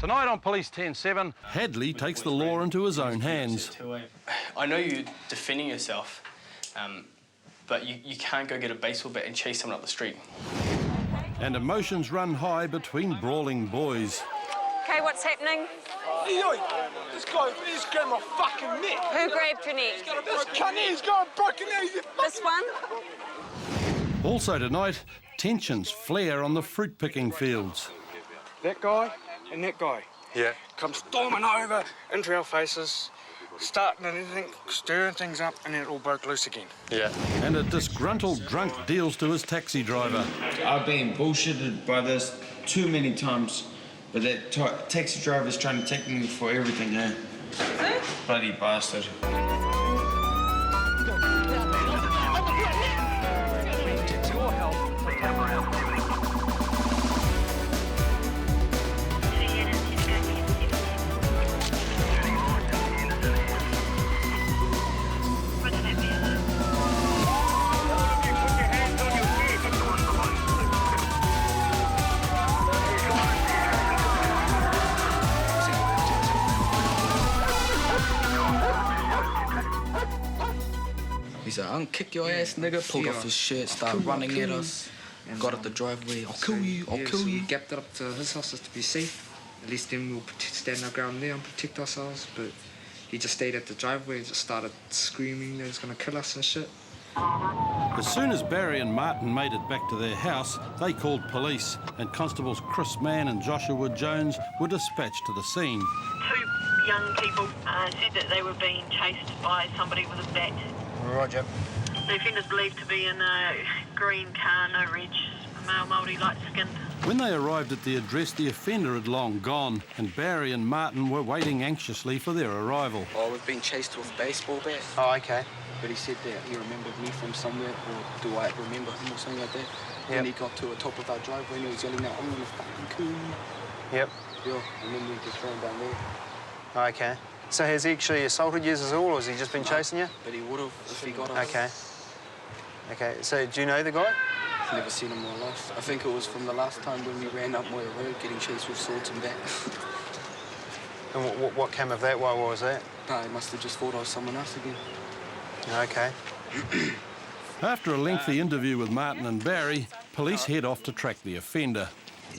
Tonight on Police 10-7, Hadley takes the law into his own hands. I know you're defending yourself, but you can't go get a baseball bat and chase someone up the street. And emotions run high between brawling boys. Okay, what's happening? Yo, this guy, he's grabbed my fucking neck. Who grabbed your neck? This cunt, he's got a broken neck. This one? Also tonight, tensions flare on the fruit-picking fields. That guy and that guy. Yeah. Come storming over into our faces, starting anything, stirring things up, and then it all broke loose again. Yeah. And a disgruntled drunk deals to his taxi driver. I've been bullshitted by this too many times, but that taxi driver's trying to take me for everything, eh? Bloody bastard. He said, "I'm gonna kick your ass, nigga." Pulled off his shit, started running at us. Got up the driveway. I'll kill you. I'll kill you. Gapped it up to his house just to be safe. At least then we'll stand our ground there and protect ourselves. But he just stayed at the driveway and just started screaming that he's gonna kill us and shit. As soon as Barry and Martin made it back to their house, they called police, and Constables Chris Mann and Joshua Jones were dispatched to the scene. 2 young people said that they were being chased by somebody with a bat. Roger. The offender's believed to be in a green car, no reg, a male Māori, light-skinned. When they arrived at the address, the offender had long gone, and Barry and Martin were waiting anxiously for their arrival. Oh, we've been chased with a baseball bat. Oh, okay. But he said that he remembered me from somewhere, or do I remember him or something like that? Yep. When he got to the top of our driveway and he was yelling out, "I'm gonna fucking kill you." Yep. Yeah, and then we just thrown down there. Okay. So has he actually assaulted you as all, or has he just been chasing you? But he would have if he got us. Okay. Okay, so do you know the guy? I've never seen him in my life. I think it was from the last time when we ran up Moya Road getting chased with swords and bats. And what came of that? What was that? Nah, he must have just thought I was someone else again. Okay. After a lengthy interview with Martin and Barry, police head off to track the offender.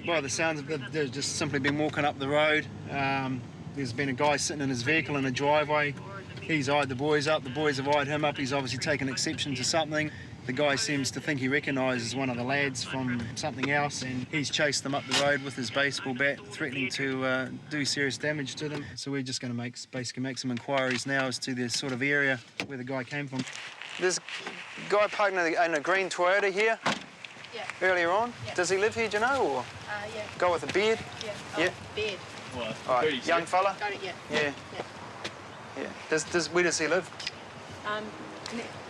By the sounds of it, they've just simply been walking up the road. There's been a guy sitting in his vehicle in a driveway. He's eyed the boys up, the boys have eyed him up. He's obviously taken exception to something. The guy seems to think he recognises one of the lads from something else, and he's chased them up the road with his baseball bat, threatening to do serious damage to them. So we're just going to basically make some inquiries now as to the sort of area where the guy came from. There's a guy parked in a green Toyota here. Yeah. Earlier on. Yeah. Does he live here, do you know, or? Yeah. Guy with a beard? Yeah. Yeah. Beard. Well, All right. Young fella? Got it, yeah. Yeah. Yeah. Where does he live?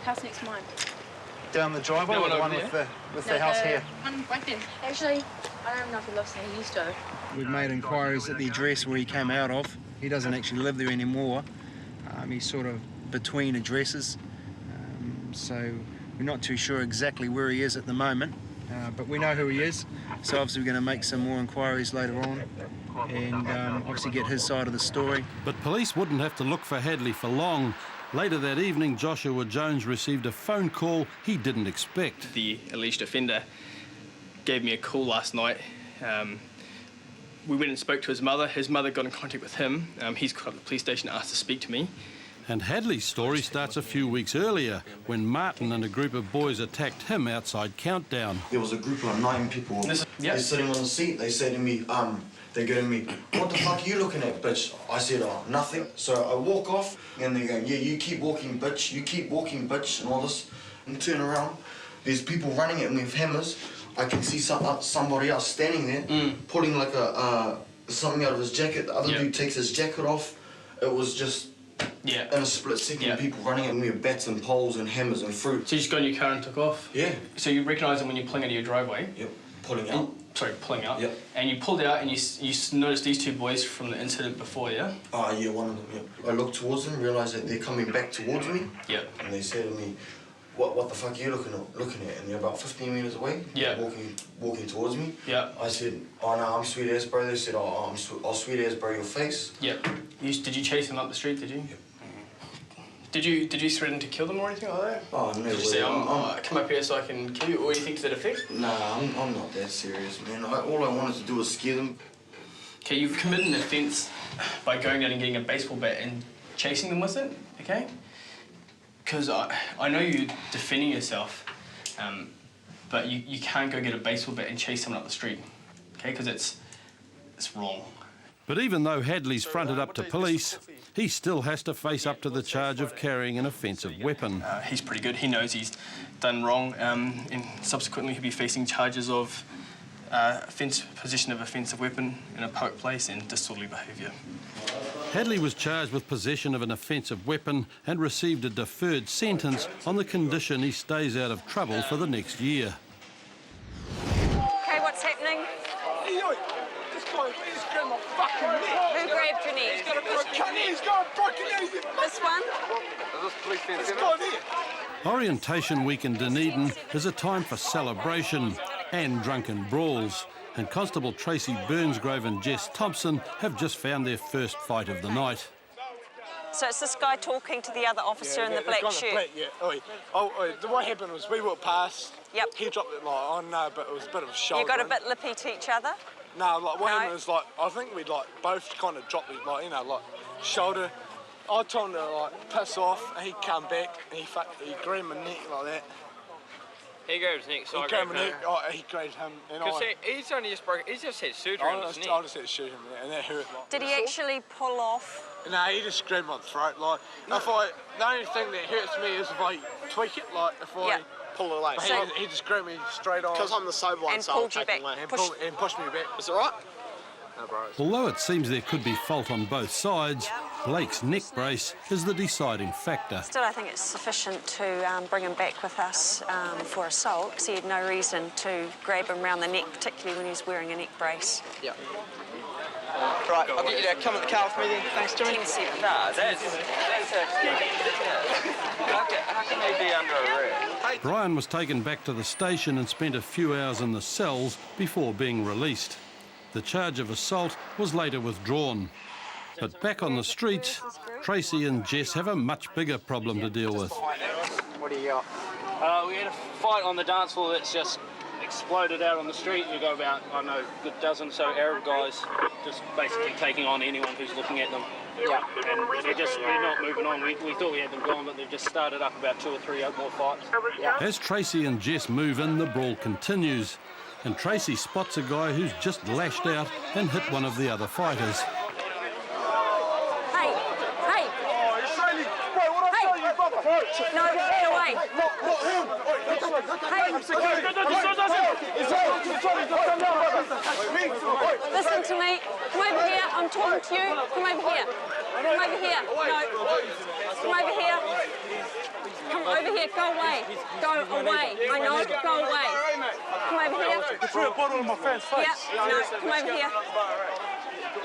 House next to mine. Down the driveway, or the one with the house here? One right there. Actually, I don't know if he lives there. He used to. We've made inquiries at the address where he came out of. He doesn't actually live there anymore. He's sort of between addresses. So we're not too sure exactly where he is at the moment, but we know who he is. So obviously we're going to make some more inquiries later on and obviously get his side of the story. But police wouldn't have to look for Hadley for long. Later that evening, Joshua Jones received a phone call he didn't expect. The alleged offender gave me a call last night. We went and spoke to his mother. His mother got in contact with him. He's called the police station, asked to speak to me. And Hadley's story starts a few weeks earlier, when Martin and a group of boys attacked him outside Countdown. There was a group of 9 people. They're sitting on the seat. They say to me, they're going to me, "What the fuck are you looking at, bitch?" I said, "Oh, nothing." So I walk off, and they go, "Yeah, you keep walking, bitch. You keep walking, bitch," and all this. And turn around. There's people running at me with hammers. I can see somebody else standing there, pulling like something out of his jacket. The other dude takes his jacket off. It was just in a split second, people running at me with bats and poles and hammers and fruit. So you just got in your car and took off? Yeah. So you recognise them when you're pulling out of your driveway? Yep. Pulling out. Pulling out. Yep. And you pulled out and you noticed these 2 boys from the incident before, yeah? Oh, yeah, one of them, yeah. I looked towards them, realised that they're coming back towards me. Yep. And they say to me, what the fuck are you looking at? And they're about 15 metres away. Yeah. Walking towards me. Yeah. I said, oh no, I'm sweet as bro. They said, oh, I'll sweet as bro your face. Yep. Did you chase them up the street, did you? Yep. Did you threaten to kill them or anything like that? Oh, no. Did you say, come up here so I can kill you, or anything to that effect? Nah, I'm not that serious, man. All I wanted to do was scare them. Okay, you've committed an offence by going down and getting a baseball bat and chasing them with it, okay? Because I know you're defending yourself, but you can't go get a baseball bat and chase someone up the street, okay? Because it's wrong. But even though Hadley's fronted up to police, he still has to face up to the charge of carrying an offensive weapon. He's pretty good. He knows he's done wrong, and subsequently he'll be facing charges of possession of offensive weapon in a public place and disorderly behaviour. Hadley was charged with possession of an offensive weapon and received a deferred sentence on the condition he stays out of trouble for the next year. Okay, what's happening? Who grabbed your neck? This one? Orientation week in Dunedin is a time for celebration and drunken brawls, and Constable Tracy Burnsgrove and Jess Thompson have just found their first fight of the night. So it's this guy talking to the other officer in the black shirt? What happened was we walked past, yep. He dropped it like, oh no, but it was a bit of a shoulder. You got a bit lippy to each other? No, like what happened was like, I think we'd like both kind of dropped it, like, you know, like shoulder. I told him to like piss off, and he come back and he grabbed my neck like that. He grabbed his neck, so he I grabbed him. He grabbed him, and he's only just broke. He's just had surgery on his neck. I just had to shoot him, and that hurt. Like, did he actually pull off? No, he just grabbed my throat. Like, the only thing that hurts me is if I tweak it, like if I pull it away. So he just grabbed me straight on. Because I'm the sober one, and so pulled you back. And pushed me back. Is it right? No, bro. Although it seems there could be fault on both sides, Blake's neck brace is the deciding factor. Still, I think it's sufficient to bring him back with us for assault, because he had no reason to grab him round the neck, particularly when he's wearing a neck brace. Yeah. Right, I'll get you to come in the car with me then. Thanks, Jimmy. Nah, that's how can they be under arrest? Brian was taken back to the station and spent a few hours in the cells before being released. The charge of assault was later withdrawn. But back on the streets, Tracy and Jess have a much bigger problem to deal with. What do you got? We had a fight on the dance floor that's just exploded out on the street. We've got about, I don't know, a good dozen or so Arab guys just basically taking on anyone who's looking at them. Yeah. And they're not moving on. We thought we had them gone, but they've just started up about 2 or 3 more fights. Yeah. As Tracy and Jess move in, the brawl continues. And Tracy spots a guy who's just lashed out and hit one of the other fighters. Hey! Hey! No, get away! Not him! Hey! Listen to me. Come over here. I'm talking to you. Come over here. Come over here. No. Come over here. Come over here. Go away. Go away. I know. Go away. Come over here. You threw a bottle in my friend's face. Yeah. No. Come over here.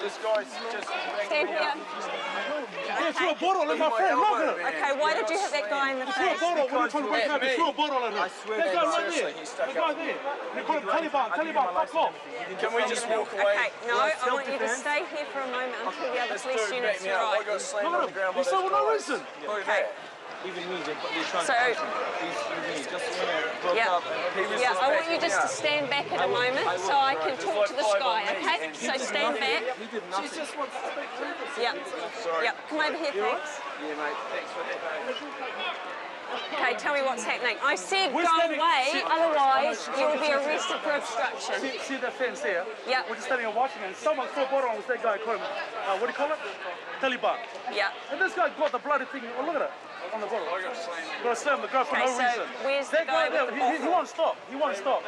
This guy's just... Stand here. You threw a bottle in my friend. Look at it. Okay, why did you hit that guy in the face? You threw a bottle. When you told me to wake up, you threw a bottle in him. I swear that guy right there. That guy there. They call him Taliban, fuck off. Can we just walk away? Okay, no, I want you to stay here for a moment until the other police units arrive. I got slammed on the ground. He's so no reason. Okay. Even me, they're trying So, to he's just broke up. I want you just to stand back at a moment so I can talk to this guy, okay? So stand back. She just wants to speak to us. Yeah. Sorry. Yeah. Come over here, thanks. Yeah, mate. Thanks for that. Okay, tell me what's happening. I said go away, otherwise you will be arrested for obstruction. See the fence there? Yeah. We're just standing and watching, and someone threw a bottle on that guy, called him, what do you call it? Taliban. Yeah. And this guy got the bloody thing, oh, look at it, on the bottle. Got slammed the guy for no reason. Where's that the guy there, he won't stop, he won't stop.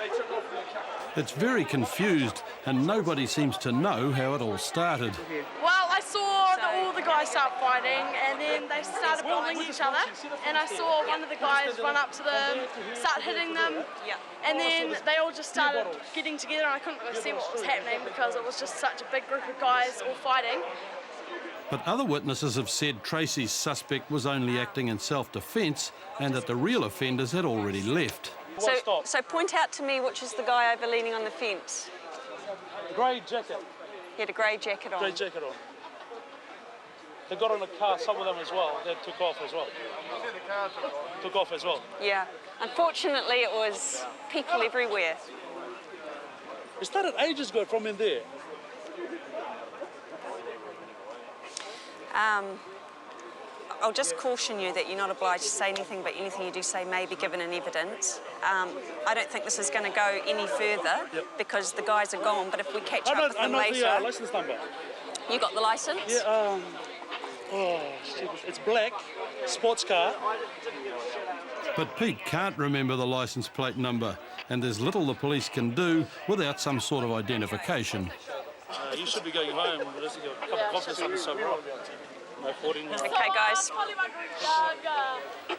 It's very confused, and nobody seems to know how it all started. Well, I saw all the guys start fighting, and then they started bullying each other, and I saw one of the guys run up to them, start hitting them, and then they all just started getting together, and I couldn't really see what was happening because it was just such a big group of guys all fighting. But other witnesses have said Tracy's suspect was only acting in self-defence and that the real offenders had already left. So point out to me which is the guy over leaning on the fence. Grey jacket. He had a grey jacket on. Grey jacket on. They got in the car, some of them as well. They took off as well. Took off as well. Yeah. Unfortunately, it was people everywhere. It started ages ago from in there. I'll just caution you that you're not obliged to say anything, but anything you do say may be given in evidence. I don't think this is going to go any further because the guys are gone, but if we catch up with them later... I know the license number. You got the licence? Yeah, it's black, sports car. But Pete can't remember the licence plate number, and there's little the police can do without some sort of identification. You should be going home, but there's a couple of coffee or something, so right. No 14. Okay, guys.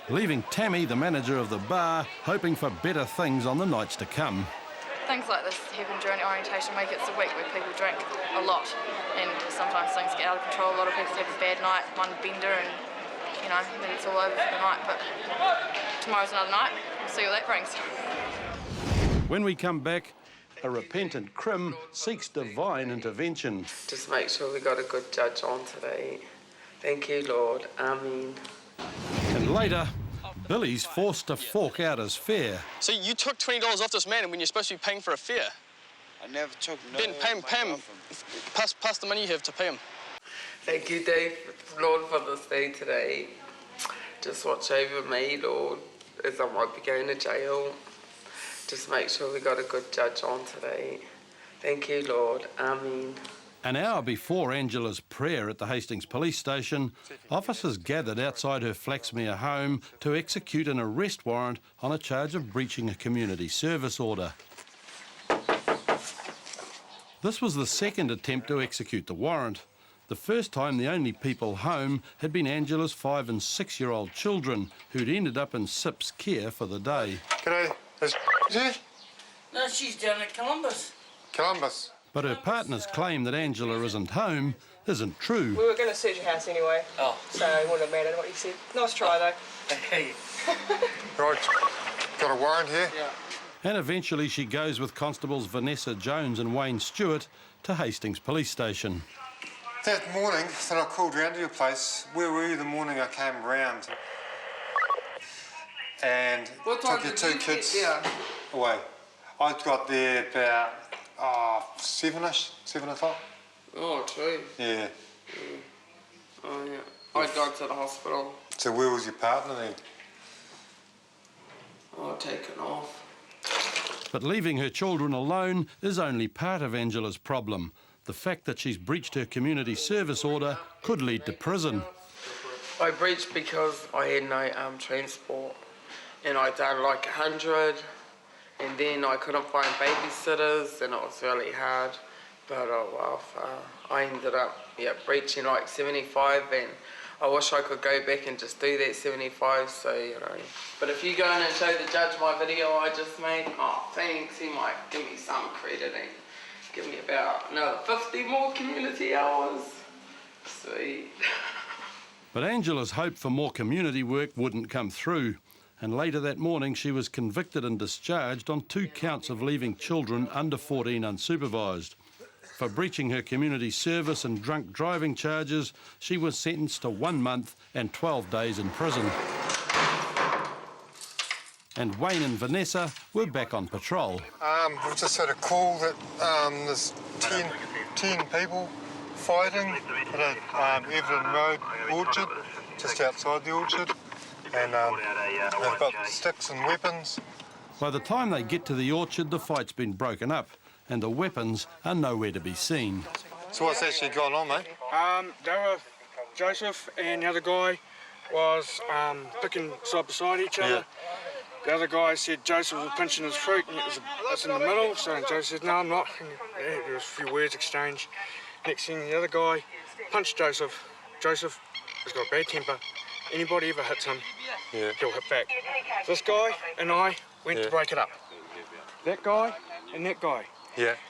Leaving Tammy, the manager of the bar, hoping for better things on the nights to come. Things like this happen during orientation week. It's a week where people drink a lot and sometimes things get out of control. A lot of people have a bad night, one bender, and you know, then it's all over for the night. But tomorrow's another night. We'll see what that brings. When we come back, a repentant crim seeks divine intervention. Just make sure we got a good judge on today. Thank you, Lord. Amen. And later, Billy's forced to fork out his fare. So you took $20 off this man when you're supposed to be paying for a fare? I never took no. Ben, pay him. Pass the money you have to pay him. Thank you, Dave, Lord, for this day today. Just watch over me, Lord, as I might be going to jail. Just make sure we got a good judge on today. Thank you, Lord. Amen. An hour before Angela's prayer at the Hastings police station, officers gathered outside her Flaxmere home to execute an arrest warrant on a charge of breaching a community service order. This was the second attempt to execute the warrant. The first time the only people home had been Angela's 5- and 6-year-old children, who'd ended up in SIP's care for the day. G'day. Is here? No, she's down at Columbus. Columbus. But her partner's claim that Angela isn't home isn't true. We were going to search your house anyway, so it wouldn't have mattered what you said. Nice try, though. Hey. Right. Got a warrant here? Yeah. And eventually she goes with Constables Vanessa Jones and Wayne Stewart to Hastings Police Station. That morning that I called round to your place, where were you the morning I came round? And took your two kids away. I got there about 7-ish, 7 o'clock. Oh, true. Yeah. Oh, yeah. I got to the hospital. So where was your partner then? Oh, taken off. But leaving her children alone is only part of Angela's problem. The fact that she's breached her community service order could lead to prison. I breached because I had no transport, and I done like 100, and then I couldn't find babysitters, and it was really hard. But oh well, I ended up breaching like 75, and I wish I could go back and just do that 75. So you know. But if you go in and show the judge my video I just made, oh thanks, he might give me some credit and give me about another 50 more community hours. Sweet. But Angela's hope for more community work wouldn't come through. And later that morning she was convicted and discharged on 2 counts of leaving children under 14 unsupervised. For breaching her community service and drunk driving charges, she was sentenced to 1 month and 12 days in prison. And Wayne and Vanessa were back on patrol. We've just had a call that there's 10 people fighting at Everton Road orchard, just outside the orchard. And they've got sticks and weapons. By the time they get to the orchard, the fight's been broken up and the weapons are nowhere to be seen. So what's actually gone on, mate? They were, Joseph and the other guy was picking side beside each other. Yeah. The other guy said Joseph was pinching his fruit and it was in the middle, so Joseph said, no, I'm not. And there was a few words exchanged. Next thing, the other guy punched Joseph. Joseph has got a bad temper. Anybody ever hits him, he'll hit back. This guy and I went to break it up. That guy and that guy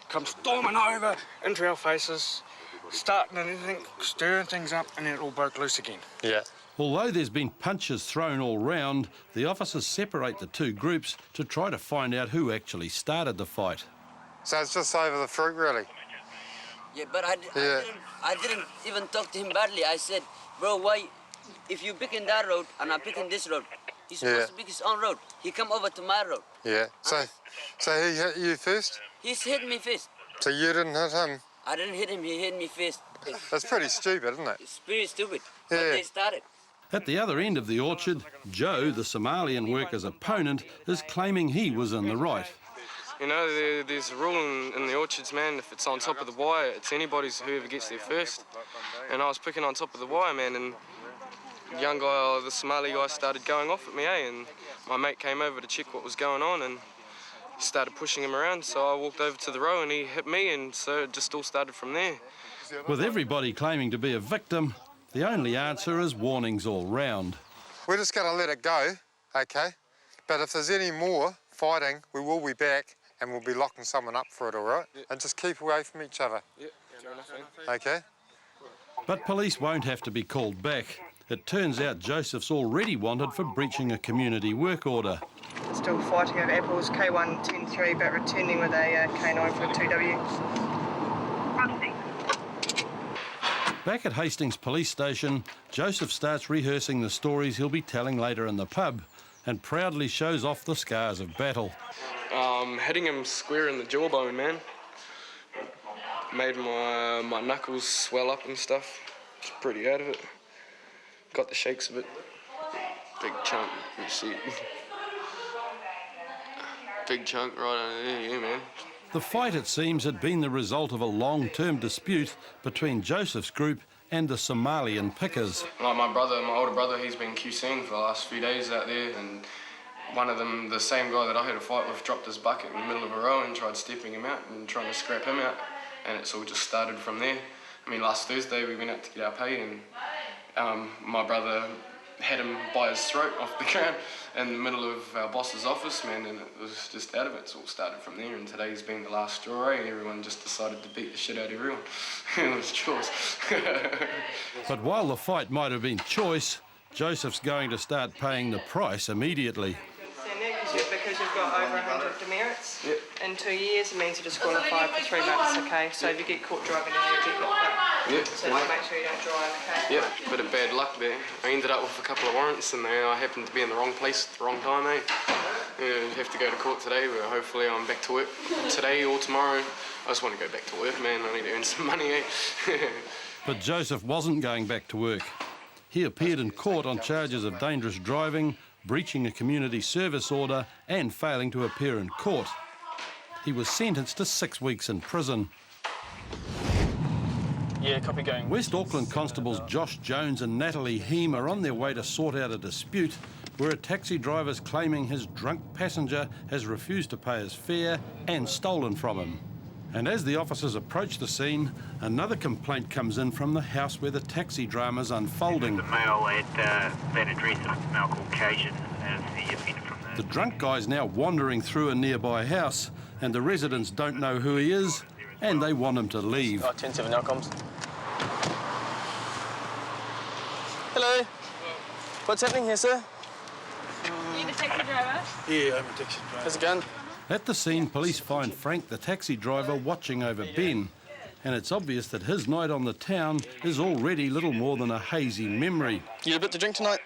come storming over into our faces. starting anything, stirring things up, and then it all broke loose again. Yeah. Although there's been punches thrown all round, the officers separate the two groups to try to find out who actually started the fight. So it's just over the fruit, really? Yeah, but I didn't even talk to him badly. I said, bro, why, if you pick in that road and I pick in this road, he's supposed to pick his own road. He come over to my road. Yeah. So he hit you first? He's hit me first. So you didn't hit him? I didn't hit him, he hit me first. That's pretty stupid, isn't it? It's pretty stupid. Yeah. But they started. At the other end of the orchard, Joe, the Somalian worker's opponent, is claiming he was in the right. You know, there's a rule in the orchards, man, if it's on top of the wire, it's anybody's whoever gets there first. And I was picking on top of the wire, man, and the young guy, the Somali guy, started going off at me, and my mate came over to check what was going on, and he started pushing him around, so I walked over to the row and he hit me, and so it just all started from there. With everybody claiming to be a victim, the only answer is warnings all round. We're just going to let it go, OK? But if there's any more fighting, we will be back and we'll be locking someone up for it, all right? Yeah. And just keep away from each other. Yeah, fair enough, OK? But police won't have to be called back. It turns out Joseph's already wanted for breaching a community work order. Still fighting over apples, K1 10-3, but returning with a K9 for a 2W. Back at Hastings Police Station, Joseph starts rehearsing the stories he'll be telling later in the pub and proudly shows off the scars of battle. Hitting him square in the jawbone, man. Made my knuckles swell up and stuff. It's pretty out of it. Got the shakes a bit. Big chunk, you see. Big chunk right under there, yeah, man. The fight, it seems, had been the result of a long-term dispute between Joseph's group and the Somalian pickers. Like my older brother, he's been QCing for the last few days out there, and one of them, the same guy that I had a fight with, dropped his bucket in the middle of a row and tried stepping him out and trying to scrap him out, and it's all just started from there. I mean, last Thursday we went out to get our pay, and my brother had him by his throat off the ground in the middle of our boss's office, man, and it was just out of it. It's all started from there, and today's been the last straw, and everyone just decided to beat the shit out of everyone. It was choice. But while the fight might have been choice, Joseph's going to start paying the price immediately. Because you've got over 100 demerits in 2 years, it means you're disqualified for 3 months, okay? So if you get caught driving, you get locked up. Yep. So make sure you don't drive, okay? Yep, bit of bad luck there. I ended up with a couple of warrants and I happened to be in the wrong place at the wrong time, eh? I have to go to court today, but hopefully I'm back to work today or tomorrow. I just want to go back to work, man. I need to earn some money, eh? But Joseph wasn't going back to work. He appeared in court on charges of dangerous driving, breaching a community service order and failing to appear in court. He was sentenced to 6 weeks in prison. Yeah, copy going. West Auckland constables Josh Jones and Natalie Heem are on their way to sort out a dispute where a taxi driver's claiming his drunk passenger has refused to pay his fare and stolen from him. And as the officers approach the scene, another complaint comes in from the house where the taxi drama's unfolding. The male at that address, a male called Cajun, as the offender from there. The drunk guy's now wandering through a nearby house, and the residents don't know who he is, and they want him to leave. 10-7 now comes. Hello. What's happening here, sir? You the taxi driver? Yeah, I'm a taxi driver. How's it going? At the scene, police find Frank, the taxi driver, watching over Ben, and it's obvious that his night on the town is already little more than a hazy memory. You had a bit to drink tonight?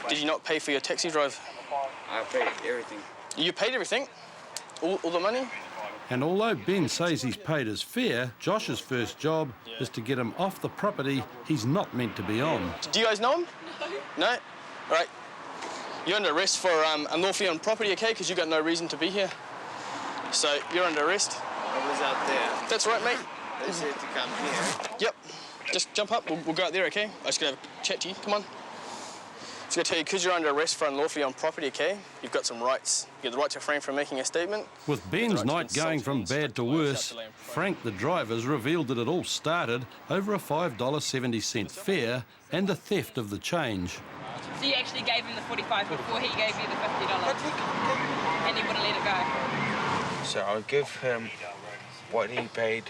Did you not pay for your taxi drive? I paid everything. You paid everything? All the money? And although Ben says he's paid his fare, Josh's first job is to get him off the property he's not meant to be on. Do you guys know him? No. No? All right. You're under arrest for unlawfully on property, okay? Because you got no reason to be here. So you're under arrest. I was out there. That's right, mate. They said to come here. Yep. Just jump up. We'll go out there, okay? I'm just gonna have a chat to you. Come on. Just gonna tell you, because you're under arrest for unlawfully on property, okay? You've got some rights. You have the right to refrain from making a statement. With Ben's night going from bad to worse, Frank, the driver's, revealed that it all started over a $5.70 fare and the theft of the change. So you actually gave him the 45 before he gave you the $50, and he wouldn't let it go. So I'll give him what he paid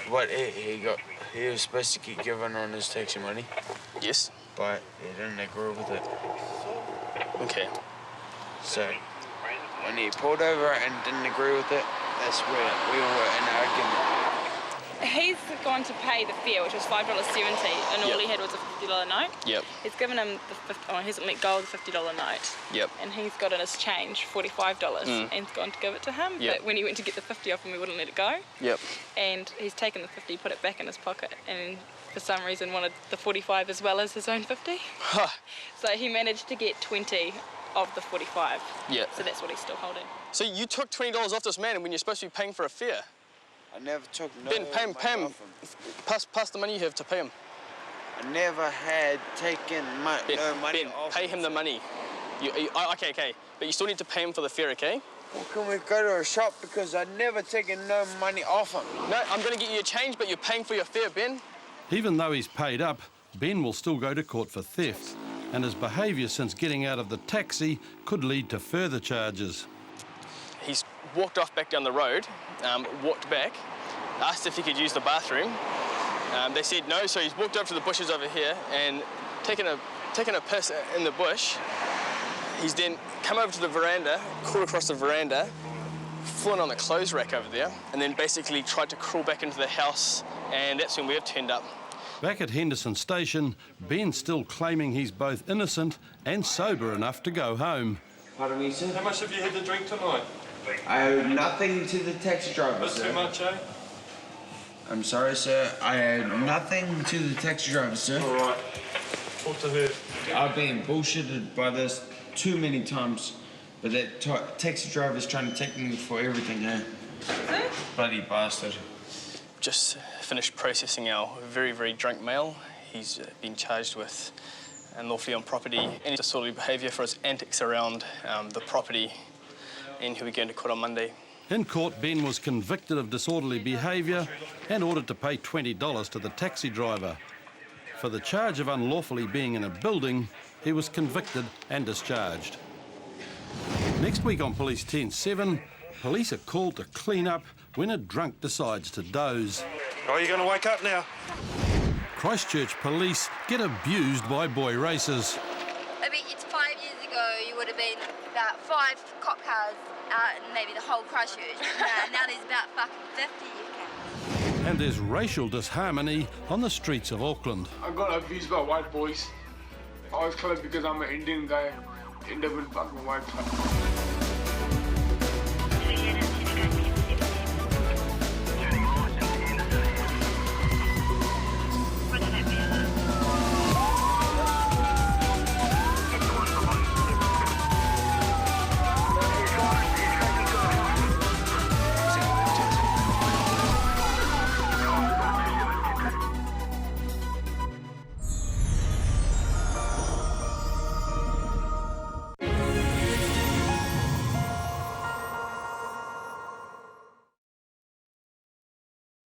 But he was supposed to get given on his taxi money. Yes. But he didn't agree with it. Okay. So when he pulled over and didn't agree with it, that's where we were in an argument. He's gone to pay the fare, which was $5.70, and all he had was a $50 note. Yep. He's given him he hasn't let go of the $50 note. Yep. And he's got in his change $45 and he's gone to give it to him. Yep. But when he went to get the 50 off him, he wouldn't let it go. Yep. And he's taken the 50, put it back in his pocket, and for some reason wanted the 45 as well as his own 50. So he managed to get 20 of the 45. Yep. So that's what he's still holding. So you took $20 off this man when you're supposed to be paying for a fare? I never took no Ben, pay him. money off him. Pass the money you have to pay him. I never had taken no money Ben, off pay him the money. Okay. But you still need to pay him for the fare, okay? Well, can we go to a shop? Because I never taken no money off him. No, I'm going to get you a change, but you're paying for your fare, Ben. Even though he's paid up, Ben will still go to court for theft, and his behaviour since getting out of the taxi could lead to further charges. He's walked off back down the road, walked back, asked if he could use the bathroom. They said no, so he's walked up to the bushes over here and taken a piss in the bush. He's then come over to the veranda, crawled across the veranda, fallen on the clothes rack over there, and then basically tried to crawl back into the house, and that's when we have turned up. Back at Henderson Station, Ben's still claiming he's both innocent and sober enough to go home. Pardon me, sir? How much have you had to drink tonight? I owe nothing to the taxi driver, That's sir. too much, eh? I'm sorry, sir. I owe nothing to the taxi driver, sir. All right. Talk to her. I've been bullshitted by this too many times, but that taxi driver's trying to take me for everything, eh? Bloody bastard. Just finished processing our very, very drunk male. He's been charged with unlawfully on property and disorderly behaviour for his antics around the property, and he'll be going to court on Monday. In court, Ben was convicted of disorderly behaviour and ordered to pay $20 to the taxi driver. For the charge of unlawfully being in a building, he was convicted and discharged. Next week on Police 10-7, police are called to clean up when a drunk decides to doze. Are you going to wake up now? Christchurch police get abused by boy racers. I bet you 5 years ago you would have been about 5 cop cars out in maybe the whole Christchurch. Now there's about fucking 50. And there's racial disharmony on the streets of Auckland. I got abused by white boys. I was colored because I'm an Indian guy. End up in fucking white.